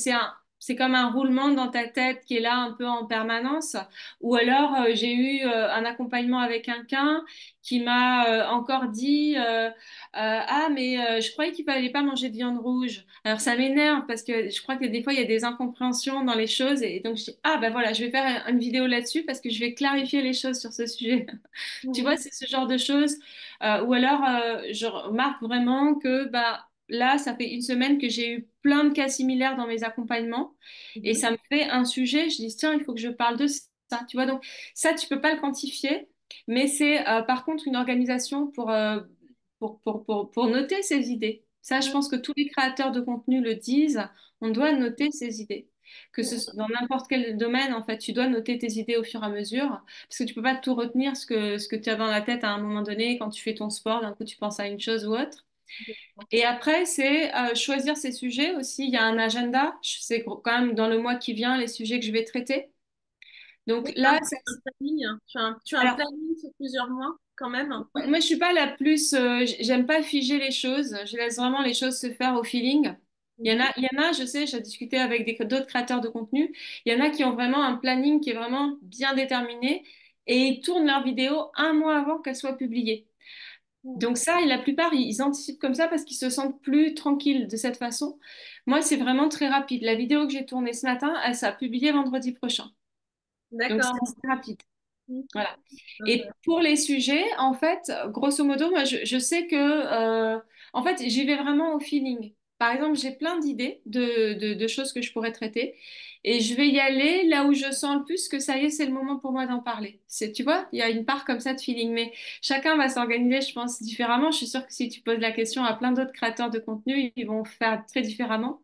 c'est comme un roulement dans ta tête qui est là un peu en permanence. Ou alors, j'ai eu un accompagnement avec quelqu'un qui m'a encore dit, ah, mais je croyais qu'il fallait pas manger de viande rouge. Alors ça m'énerve parce que je crois que des fois il y a des incompréhensions dans les choses et donc je dis ah ben voilà je vais faire une vidéo là-dessus parce que je vais clarifier les choses sur ce sujet. Tu vois Mhm. c'est ce genre de choses. Ou alors je remarque vraiment que bah là ça fait une semaine que j'ai eu plein de cas similaires dans mes accompagnements et Mhm. ça me fait un sujet. Je dis tiens il faut que je parle de ça. Tu vois donc ça tu peux pas le quantifier mais c'est par contre une organisation pour noter ses idées. Ça, je pense que tous les créateurs de contenu le disent. On doit noter ses idées. Que ce soit dans n'importe quel domaine, en fait, tu dois noter tes idées au fur et à mesure. Parce que tu peux pas tout retenir ce que tu as dans la tête à un moment donné. Quand tu fais ton sport, d'un coup, tu penses à une chose ou autre. Et après, c'est choisir ses sujets aussi. Il y a un agenda. Je sais quand même dans le mois qui vient les sujets que je vais traiter. Donc D'accord, là, un planning. Tu as un alors, planning sur plusieurs mois quand même. moi, je suis pas la plus. J'aime pas figer les choses. Je laisse vraiment les choses se faire au feeling. Mhm. Je sais, j'ai discuté avec d'autres créateurs de contenu. Il y en a qui ont vraiment un planning qui est vraiment bien déterminé et ils tournent leurs vidéos un mois avant qu'elles soient publiées. Donc ça, et la plupart, ils anticipent comme ça parce qu'ils se sentent plus tranquilles de cette façon. Moi, c'est vraiment très rapide. La vidéo que j'ai tournée ce matin, elle sera publiée vendredi prochain. Donc c'est D'accord. assez rapide. Mhm. Voilà. Et pour les sujets, en fait, grosso modo, moi, je sais que, en fait, j'y vais vraiment au feeling. Par exemple, j'ai plein d'idées de choses que je pourrais traiter et je vais y aller là où je sens le plus que ça y est, c'est le moment pour moi d'en parler. Tu vois, il y a une part comme ça de feeling, mais chacun va s'organiser, je pense, différemment. Je suis sûre que si tu poses la question à plein d'autres créateurs de contenu, ils vont faire très différemment.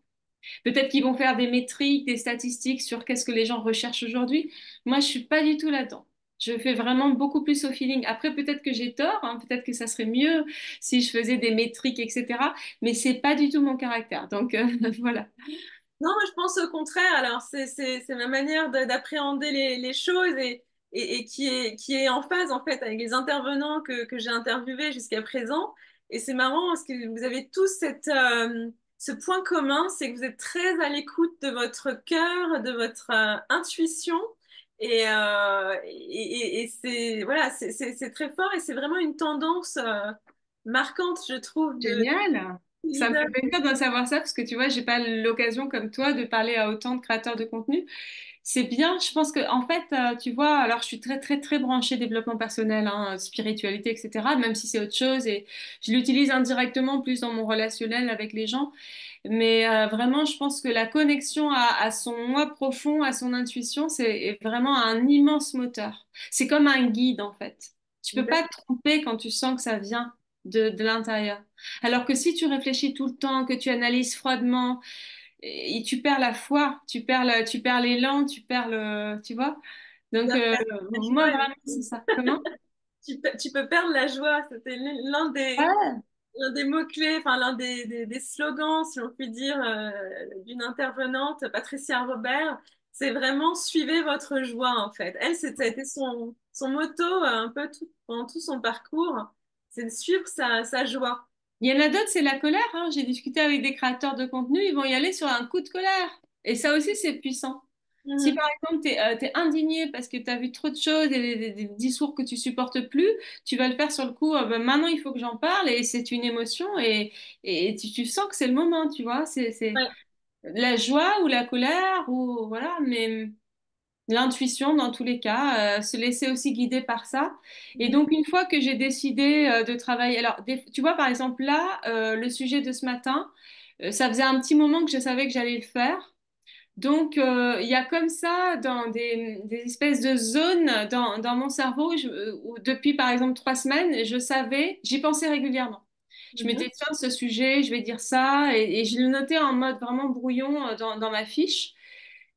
Peut-être qu'ils vont faire des métriques, des statistiques sur qu'est-ce que les gens recherchent aujourd'hui. Moi, je suis pas du tout là-dedans. Je fais vraiment beaucoup plus au feeling. Après, peut-être que j'ai tort, hein, peut-être que ça serait mieux si je faisais des métriques, etc. Mais c'est pas du tout mon caractère. Donc voilà. Non, moi je pense au contraire. Alors, c'est ma manière d'appréhender les choses et qui est en phase en fait avec les intervenants que j'ai interviewés jusqu'à présent. Et c'est marrant parce que vous avez tous ce point commun, c'est que vous êtes très à l'écoute de votre cœur, de votre intuition. Et c'est voilà, c'est très fort et c'est vraiment une tendance marquante, je trouve, de Génial. Ça me leader. fait plaisir de savoir ça parce que tu vois, j'ai pas l'occasion comme toi de parler à autant de créateurs de contenu. C'est bien, je pense que en fait, tu vois, alors je suis très très très branchée développement personnel, hein, spiritualité, etc. Même si c'est autre chose et je l'utilise indirectement plus dans mon relationnel avec les gens. Mais vraiment, je pense que la connexion à son moi profond, à son intuition, est vraiment un immense moteur. C'est comme un guide en fait. Tu peux pas te tromper quand tu sens que ça vient de l'intérieur. Alors que si tu réfléchis tout le temps, que tu analyses froidement, et tu perds la foi, tu perds l'élan, tu perds tu vois. Donc, Bien, la moi, joie, vraiment, c'est ça. Comment? tu peux perdre la joie. C'était Ouais. l'un des mots-clés, enfin l'un des slogans, si on peut dire, d'une intervenante, Patricia Robert. C'est vraiment suivez votre joie, en fait. Elle, ça a été son motto un peu pendant tout son parcours. C'est de suivre sa joie. Il y en a d'autres, c'est la colère, hein. J'ai discuté avec des créateurs de contenu, ils vont y aller sur un coup de colère. Et ça aussi, c'est puissant. Si Mhm. par exemple, tu es, indigné parce que tu as vu trop de choses et des discours que tu supportes plus, tu vas le faire sur le coup, ben, maintenant il faut que j'en parle et c'est une émotion et tu sens que c'est le moment, tu vois. C'est Ouais. la joie ou la colère ou voilà, mais l'intuition dans tous les cas, se laisser aussi guider par ça. Et Mhm. donc une fois que j'ai décidé de travailler, alors tu vois par exemple là, le sujet de ce matin, ça faisait un petit moment que je savais que j'allais le faire. Donc, il y a comme ça dans des espèces de zones dans mon cerveau où depuis par exemple 3 semaines, je savais, j'y pensais régulièrement. Je m'étais Mhm. dit, tiens, ce sujet, je vais dire ça, et je le notais en mode vraiment brouillon dans ma fiche.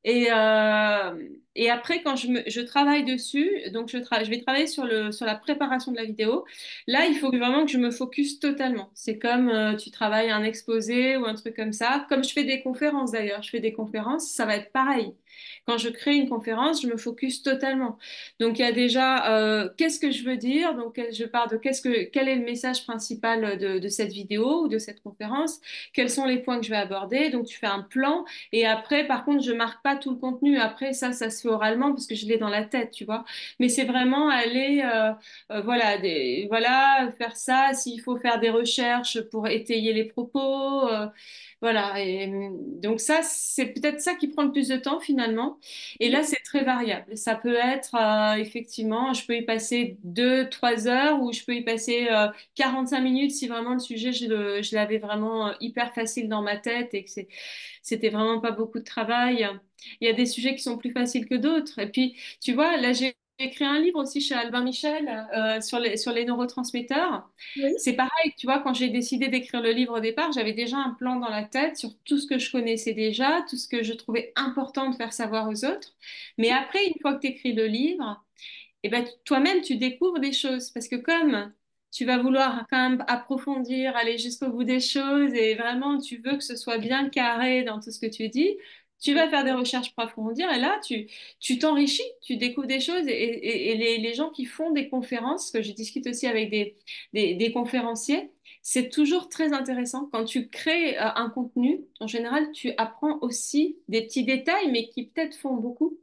Et après, quand je travaille dessus, donc je vais travailler sur la préparation de la vidéo. Là, il faut vraiment que je me focus totalement. C'est comme tu travailles un exposé ou un truc comme ça. Comme je fais des conférences d'ailleurs, je fais des conférences, ça va être pareil. Quand je crée une conférence, je me focus totalement. Donc, il y a déjà qu'est-ce que je veux dire. Donc, je pars de quel est le message principal de cette vidéo ou de cette conférence. Quels sont les points que je vais aborder. Donc, tu fais un plan. Et après, par contre, je marque pas tout le contenu. Après, ça se fait oralement parce que je l'ai dans la tête, tu vois. Mais c'est vraiment aller, voilà, voilà, faire ça. S'il faut faire des recherches pour étayer les propos, voilà. Et donc ça, c'est peut-être ça qui prend le plus de temps finalement. Et là, c'est très variable. Ça peut être effectivement, je peux y passer 2, 3 heures ou je peux y passer 5 minutes si vraiment le sujet, je l'avais vraiment hyper facile dans ma tête et que c'était vraiment pas beaucoup de travail. Il y a des sujets qui sont plus faciles que d'autres. Et puis, tu vois, là, j'ai écrit un livre aussi chez Albin Michel sur les neurotransmetteurs. Oui. C'est pareil, tu vois, quand j'ai décidé d'écrire le livre au départ, j'avais déjà un plan dans la tête sur tout ce que je connaissais déjà, tout ce que je trouvais important de faire savoir aux autres. Mais après, une fois que tu écris le livre, et ben, toi-même, tu découvres des choses. Parce que comme tu vas vouloir quand même approfondir, aller jusqu'au bout des choses et vraiment tu veux que ce soit bien carré dans tout ce que tu dis, tu vas faire des recherches pour approfondir et là, tu t'enrichis, tu découvres des choses et les gens qui font des conférences, que je discute aussi avec des conférenciers, c'est toujours très intéressant. Quand tu crées un contenu, en général, tu apprends aussi des petits détails, mais qui peut-être font beaucoup.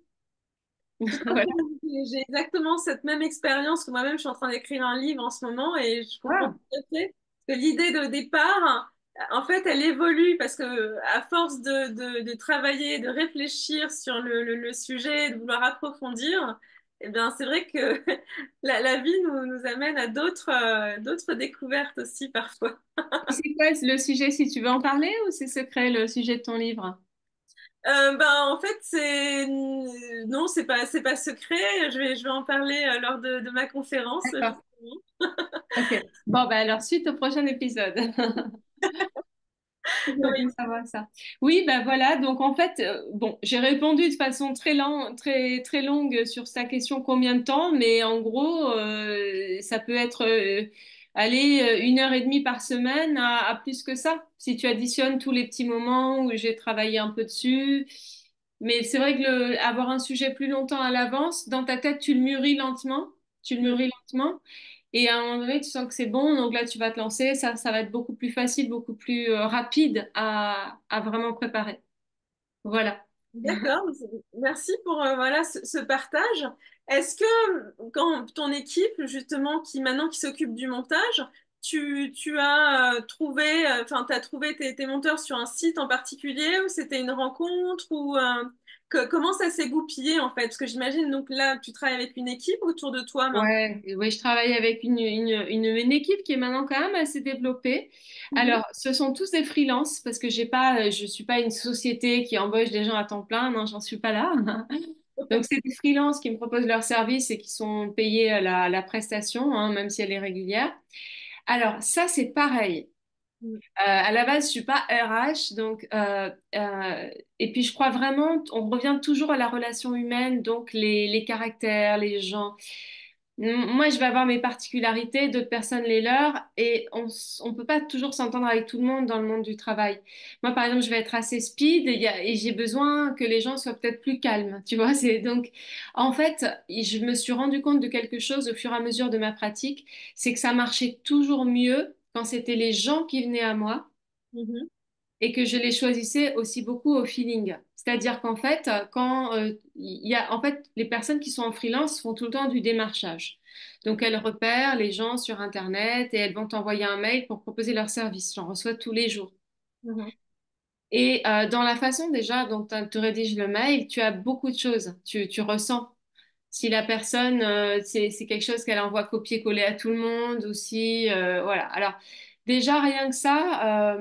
Tout à Voilà. fait. J'ai exactement cette même expérience que moi-même, je suis en train d'écrire un livre en ce moment et je comprends Ah, tout à fait que l'idée de départ, en fait, elle évolue parce que à force de travailler, de réfléchir sur le sujet, de vouloir approfondir, eh bien, c'est vrai que la vie nous amène à d'autres découvertes aussi parfois. c'est quoi le sujet, si tu veux en parler, ou c'est secret le sujet de ton livre? Ben, en fait, non, c'est pas secret. Je vais en parler lors de ma conférence, D'accord. justement. Ok. Bon, bah alors, suite au prochain épisode. C'est Oui. bon de savoir ça. Oui, ben voilà. Donc en fait, bon, j'ai répondu de façon très très longue sur sa question combien de temps, mais en gros, ça peut être aller 1 heure et demie par semaine à plus que ça. Si tu additionnes tous les petits moments où j'ai travaillé un peu dessus. Mais c'est vrai que avoir un sujet plus longtemps à l'avance, dans ta tête, tu le mûris lentement. Tu le Mm. mûris lentement. Et à un moment donné, tu sens que c'est bon, donc là, tu vas te lancer. Ça va être beaucoup plus facile, beaucoup plus rapide à vraiment préparer. Voilà. D'accord. Merci pour voilà ce partage. Est-ce que quand ton équipe, justement, qui maintenant qui s'occupe du montage, tu as trouvé, enfin, t'as trouvé tes monteurs sur un site en particulier ou c'était une rencontre ou comment ça s'est goupillé en fait? Parce que j'imagine donc là, tu travailles avec une équipe autour de toi maintenant. Ouais, et ouais, je travaille avec une équipe qui est maintenant quand même assez développée. Mhm. Alors, ce sont tous des freelances parce que j'ai pas, je suis pas une société qui embauche des gens à temps plein. Non, j'en suis pas là. Donc, c'est des freelances qui me proposent leurs services et qui sont payés à la prestation, hein, même si elle est régulière. Alors, ça, c'est pareil. À la base, je suis pas RH, donc et puis je crois vraiment, on revient toujours à la relation humaine, donc les caractères, les gens. Moi, je vais avoir mes particularités, d'autres personnes les leurs, et on peut pas toujours s'entendre avec tout le monde dans le monde du travail. Moi, par exemple, je vais être assez speed et j'ai besoin que les gens soient peut-être plus calmes, tu vois. C'est donc, en fait, je me suis rendu compte de quelque chose au fur et à mesure de ma pratique, c'est que ça marchait toujours mieux quand c'était les gens qui venaient à moi Mhm. et que je les choisissais aussi beaucoup au feeling. C'est-à-dire qu'en fait, quand il y a, en fait, les personnes qui sont en freelance font tout le temps du démarchage. Donc, elles repèrent les gens sur Internet et elles vont t'envoyer un mail pour proposer leur service. J'en reçois tous les jours. Mhm. Et dans la façon déjà dont tu rédiges le mail, tu as beaucoup de choses. Tu ressens si la personne, c'est quelque chose qu'elle envoie copier-coller à tout le monde ou si, voilà. Alors, déjà, rien que ça,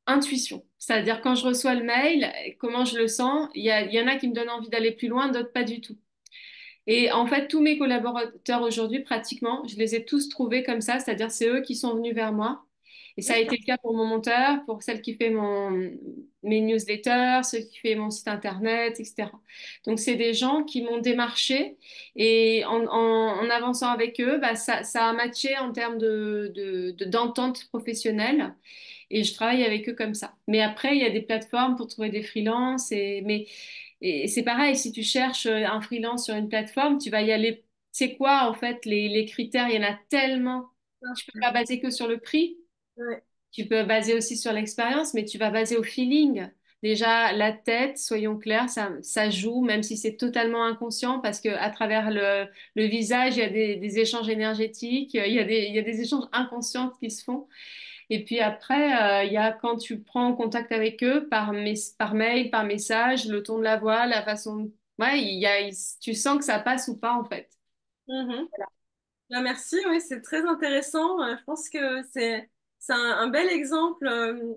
intuition. C'est-à-dire, quand je reçois le mail, comment je le sens, il y en a qui me donnent envie d'aller plus loin, d'autres pas du tout. Et en fait, tous mes collaborateurs aujourd'hui, pratiquement, je les ai tous trouvés comme ça, c'est-à-dire c'est eux qui sont venus vers moi. Et ça a été le cas pour mon monteur, pour celle qui fait mes newsletters, ceux qui fait mon site internet, etc. Donc, c'est des gens qui m'ont démarché et en avançant avec eux, bah, ça a matché en termes d'entente professionnelle et je travaille avec eux comme ça. Mais après, il y a des plateformes pour trouver des freelances et c'est pareil, si tu cherches un freelance sur une plateforme, tu vas y aller. C'est quoi en fait les critères? Il y en a tellement. Tu peux Parfait. pas baser que sur le prix. Ouais. Tu peux baser aussi sur l'expérience, mais tu vas baser au feeling. Déjà, la tête, soyons clairs, ça joue, même si c'est totalement inconscient, parce que à travers le visage, il y a des échanges énergétiques, il y a des échanges inconscients qui se font. Et puis après, il y a quand tu prends contact avec eux par mail, par message, le ton de la voix, la façon. Ouais, tu sens que ça passe ou pas en fait. Mhm. Ah, merci, oui, c'est très intéressant. Je pense que c'est un bel exemple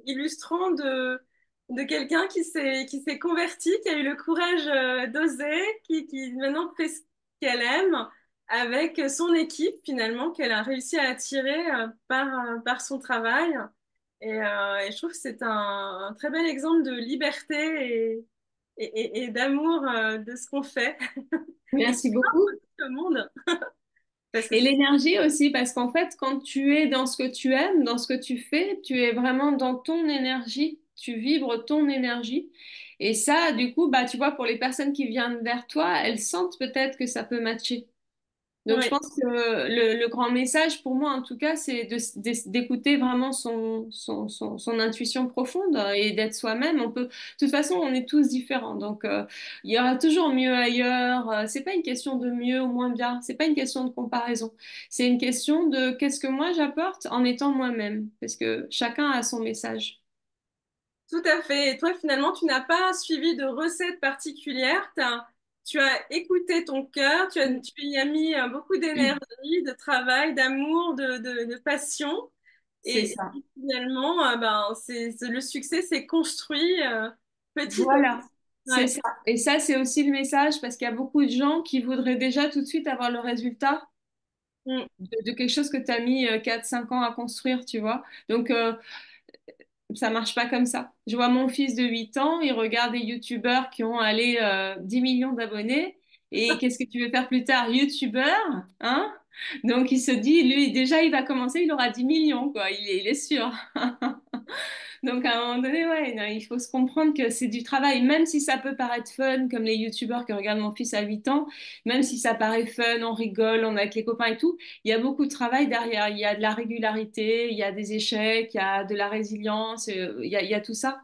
illustrant de quelqu'un qui s'est converti, qui a eu le courage d'oser, qui maintenant fait ce qu'elle aime avec son équipe finalement qu'elle a réussi à attirer par son travail. Et je trouve que c'est un très bel exemple de liberté et d'amour de ce qu'on fait et qui Merci marque beaucoup. aussi le monde parce que Et l'énergie aussi, parce qu'en fait, quand tu es dans ce que tu aimes, dans ce que tu fais, tu es vraiment dans ton énergie, tu vibres ton énergie. Et ça, du coup, bah, tu vois, pour les personnes qui viennent vers toi, elles sentent peut-être que ça peut matcher. Donc, je ouais. pense que le grand message pour moi, en tout cas, c'est d'écouter vraiment son intuition profonde et d'être soi-même. De toute façon, on est tous différents. Donc, il y aura toujours mieux ailleurs. C'est pas une question de mieux ou moins bien. C'est pas une question de comparaison. C'est une question de qu'est-ce que moi j'apporte en étant moi-même. Parce que chacun a son message. Tout à fait. Et toi, finalement, tu n'as pas suivi de recette particulière. Tu as écouté ton cœur, tu y as mis beaucoup d'énergie, de travail, d'amour, de passion. C'est Et ça. finalement, ben, le succès s'est construit petit à Voilà, petit. c'est Ouais. ça. Et ça, c'est aussi le message parce qu'il y a beaucoup de gens qui voudraient déjà tout de suite avoir le résultat Mm. de quelque chose que tu as mis 4-5 ans à construire, tu vois. Donc, ça marche pas comme ça. Je vois mon fils de 8 ans, il regarde des youtubeurs qui ont allé 10 millions d'abonnés. Et qu'est-ce que tu veux faire plus tard? Youtubeur, hein? Donc, il se dit, lui, déjà, il va commencer, il aura 10 millions, quoi. Il est sûr. Donc à un moment donné, ouais, non, il faut se comprendre que c'est du travail, même si ça peut paraître fun, comme les youtubeurs que regarde mon fils à 8 ans, même si ça paraît fun, on rigole, on est avec les copains et tout, il y a beaucoup de travail derrière. Il y a de la régularité, il y a des échecs, il y a de la résilience, il y a tout ça.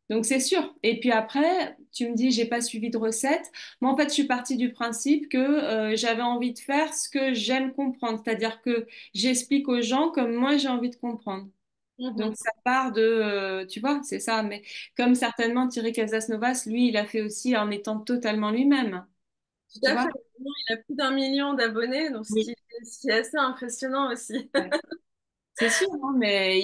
Donc c'est sûr. Et puis après, tu me dis, j'ai pas suivi de recette. Moi, en fait, je suis partie du principe que j'avais envie de faire ce que j'aime comprendre, c'est-à-dire que j'explique aux gens comme moi j'ai envie de comprendre. Mhm. Donc ça part de, tu vois, c'est ça. Mais comme certainement Thierry Casasnovas, lui, il a fait aussi en étant totalement lui-même. Tout Tu à fait. vois? Maintenant, il a plus d'1 million d'abonnés, donc Oui. ce qui est assez impressionnant aussi. Ouais. C'est sûr, hein, mais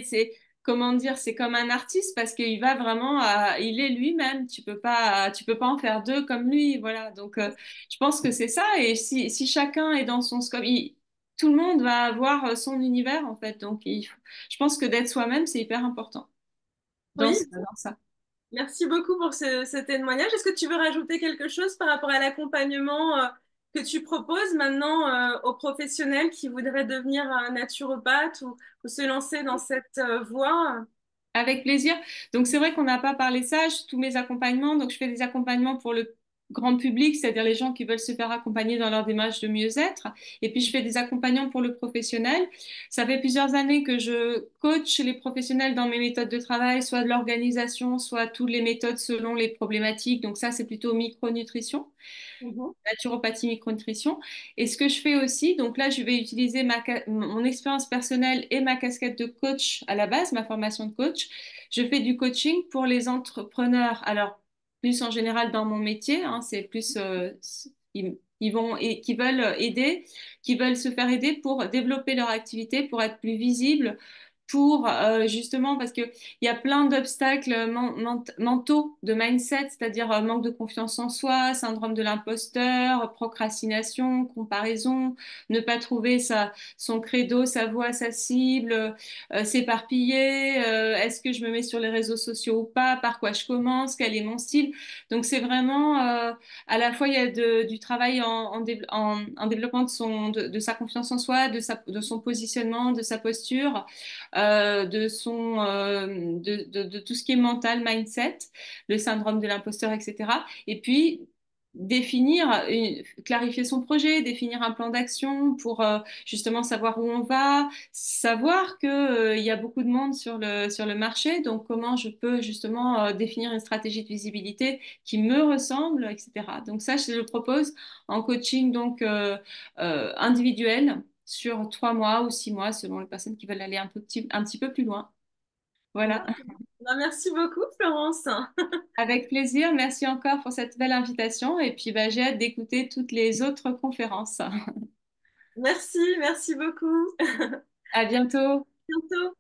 c'est, comment dire, c'est comme un artiste parce qu'il va vraiment il est lui-même. Tu peux pas en faire deux comme lui, voilà. Donc, je pense que c'est ça. Et si chacun est dans son scope, tout le monde va avoir son univers en fait. Donc, je pense que d'être soi-même, c'est hyper important Oui, dans ça. merci beaucoup pour ce témoignage. Est-ce que tu veux rajouter quelque chose par rapport à l'accompagnement que tu proposes maintenant aux professionnels qui voudraient devenir naturopathe ou se lancer dans cette voie? Avec plaisir. Donc, c'est vrai qu'on n'a pas parlé de ça. Tous mes accompagnements, donc je fais des accompagnements pour le grand public, c'est-à-dire les gens qui veulent se faire accompagner dans leur démarche de mieux-être. Et puis, je fais des accompagnements pour le professionnel. Ça fait plusieurs années que je coach les professionnels dans mes méthodes de travail, soit de l'organisation, soit toutes les méthodes selon les problématiques. Donc, ça, c'est plutôt micronutrition, Mhm. naturopathie, micronutrition. Et ce que je fais aussi, donc là, je vais utiliser mon expérience personnelle et ma casquette de coach à la base, ma formation de coach. Je fais du coaching pour les entrepreneurs. Alors, plus en général dans mon métier, hein, c'est plus ils vont et qui veulent aider, qui veulent se faire aider pour développer leur activité, pour être plus visibles, pour justement parce que il y a plein d'obstacles mentaux, de mindset, c'est-à-dire manque de confiance en soi, syndrome de l'imposteur, procrastination, comparaison, ne pas trouver son credo, sa voie, sa cible, s'éparpiller, est-ce que je me mets sur les réseaux sociaux ou pas, par quoi je commence, quel est mon style. Donc c'est vraiment à la fois il y a du travail en développement de sa confiance en soi, de son positionnement, de sa posture de tout ce qui est mental, mindset, le syndrome de l'imposteur, etc. Et puis clarifier son projet, définir un plan d'action pour justement savoir où on va, savoir que il y a beaucoup de monde sur le marché, donc comment je peux justement définir une stratégie de visibilité qui me ressemble, etc. Donc ça, je le propose en coaching individuel sur 3 mois ou 6 mois, selon les personnes qui veulent aller un petit peu plus loin. Voilà. D'accord. Ben, merci beaucoup, Florence. Avec plaisir. Merci encore pour cette belle invitation. Et puis, bah, j'ai hâte d'écouter toutes les autres conférences. Merci, merci beaucoup. À bientôt. À bientôt.